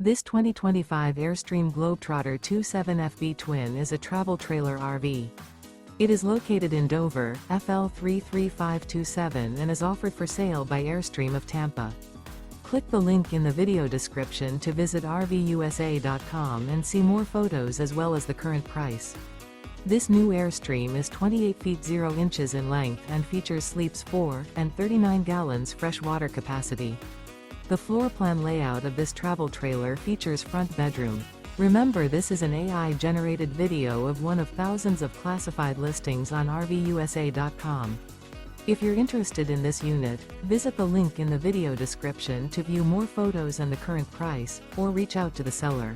This 2025 Airstream Globetrotter 27FB twin is a travel trailer RV. It is located in Dover, FL 33527 and is offered for sale by Airstream of Tampa. Click the link in the video description to visit RVUSA.com and see more photos as well as the current price. This new Airstream is 28 feet 0 inches in length and features sleeps 4 and 39 gallons fresh water capacity. The floor plan layout of this travel trailer features front bedroom. Remember, this is an AI-generated video of one of thousands of classified listings on RVUSA.com. If you're interested in this unit, visit the link in the video description to view more photos and the current price, or reach out to the seller.